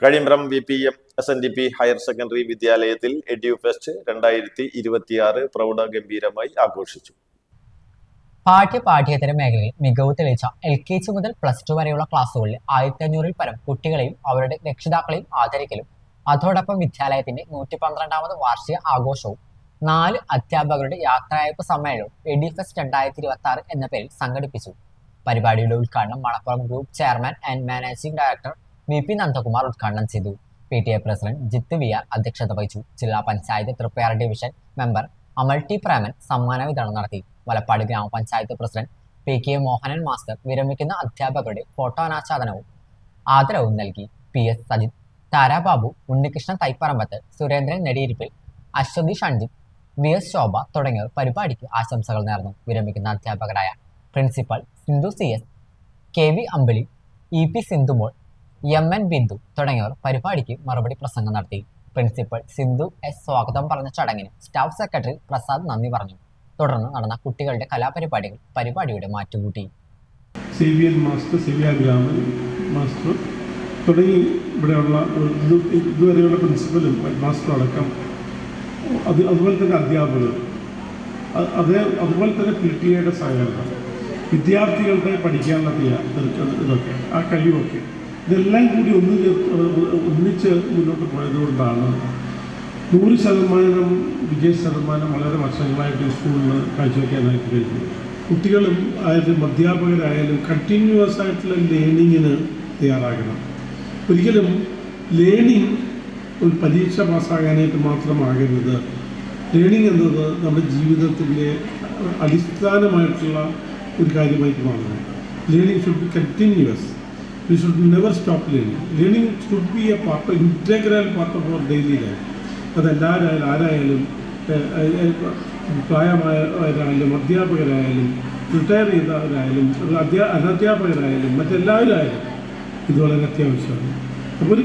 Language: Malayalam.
Kazhimbram VPM SNDP higher secondary വിദ്യാലയത്തിൽ എഡ്യൂഫെസ്റ്റ് 2026 പ്രൗഢഗംഭീരമായി ആഘോഷിച്ചു. പാഠ്യേതര മേഖലയിൽ മികവ് തെളിയിച്ച LKG മുതൽ +2 വരെയുള്ള ക്ലാസുകളിൽ 1500-ൽ പരം കുട്ടികളെയും അവരുടെ രക്ഷിതാക്കളെയും ആദരിക്കലും അതോടൊപ്പം വിദ്യാലയത്തിന്റെ 112ാമത് വാർഷിക ആഘോഷവും 4 അധ്യാപകരുടെ യാത്രയയപ്പ് സമ്മേളനവും എഡ്യൂഫെസ്റ്റ് 2026 എന്ന പേരിൽ സംഘടിപ്പിച്ചു. പരിപാടിയുടെ ഉദ്ഘാടനം Manappuram group chairman and managing director VP Nandakumar ഉദ്ഘാടനം ചെയ്തു. PTA പ്രസിഡന്റ് ജിത്ത് VR അധ്യക്ഷത വഹിച്ചു. ജില്ലാ പഞ്ചായത്ത് തൃപ്പയാർ ഡിവിഷൻ മെമ്പർ അമൽ T പ്രേമൻ സമ്മാന വിതരണം നടത്തി. വലപ്പാട് ഗ്രാമപഞ്ചായത്ത് പ്രസിഡന്റ് PK മോഹനൻ മാസ്റ്റർ വിരമിക്കുന്ന അധ്യാപകരുടെ ഫോട്ടോ അനാച്ഛാദനവും ആദരവും നൽകി. PS സജിത്, താരാബാബു, ഉണ്ണികൃഷ്ണൻ തൈപ്പറമ്പത്ത്, സുരേന്ദ്രൻ നെടിയിരിപ്പിൽ, അശ്വതി ഷൺജിത്ത്, VS ശോഭ തുടങ്ങിയവർ പരിപാടിക്ക് ആശംസകൾ നേർന്നു. വിരമിക്കുന്ന അധ്യാപകരായ പ്രിൻസിപ്പൽ സിന്ധു CS, KV അമ്പിളി, EP സിന്ധുമോൾ, MN ബിന്ദു തുടങ്ങിയവർ പരിപാടിക്ക് മറുപടി പ്രസംഗം നടത്തി. പ്രിൻസിപ്പൽ സിന്ധു S സ്വാഗതം പറഞ്ഞ ചടങ്ങിന് സ്റ്റാഫ് സെക്രട്ടറി പ്രസാദ് നന്ദി പറഞ്ഞു. തുടർന്ന് നടന്ന കുട്ടികളുടെ കലാപരിപാടികൾ പരിപാടിയുടെ മാറ്റുകൂട്ടി. CVN master, CVR Raman master തുടങ്ങി ഇവിടെയുള്ള ഇതുവരെയുള്ള പ്രിൻസിപ്പലും മാസ്റ്റർ അടക്കം അതുപോലെ തന്നെ അധ്യാപകർ അതുപോലെ തന്നെ PTA സഹകരണം, വിദ്യാർത്ഥികളുടെ പഠിക്കാനുള്ള ഇതൊക്കെ ആ കഴിവൊക്കെ ഇതെല്ലാം കൂടി ഒന്നിച്ച് മുന്നോട്ട് പോയതുകൊണ്ടാണ് 100% വിജയ ശതമാനം വളരെ വർഷങ്ങളായിട്ട് സ്കൂളിൽ കാഴ്ചവെക്കാനായിട്ട് കഴിഞ്ഞു. കുട്ടികളും ആയാലും അധ്യാപകരായാലും കണ്ടിന്യൂസ് ആയിട്ടുള്ള ലേണിങ്ങിന് തയ്യാറാകണം. ഒരിക്കലും ലേണിംഗ് ഒരു പരീക്ഷ പാസ്സാകാനായിട്ട് മാത്രമാകരുത്. ലേണിംഗ് എന്നത് നമ്മുടെ ജീവിതത്തിൻ്റെ അടിസ്ഥാനമായിട്ടുള്ള ഒരു കാര്യമായിട്ട് മാറണം. Learning should be continuous. We should never stop learning. Learning should be a part, integral part of our daily life. അതെല്ലാവരും ആരായാലും പ്രായമായവരായാലും അധ്യാപകരായാലും റിട്ടയർ ചെയ്തവരായാലും അനധ്യാപകരായാലും മറ്റെല്ലാവരും ആയാലും ഇത് വളരെ അത്യാവശ്യമാണ്. അപ്പോൾ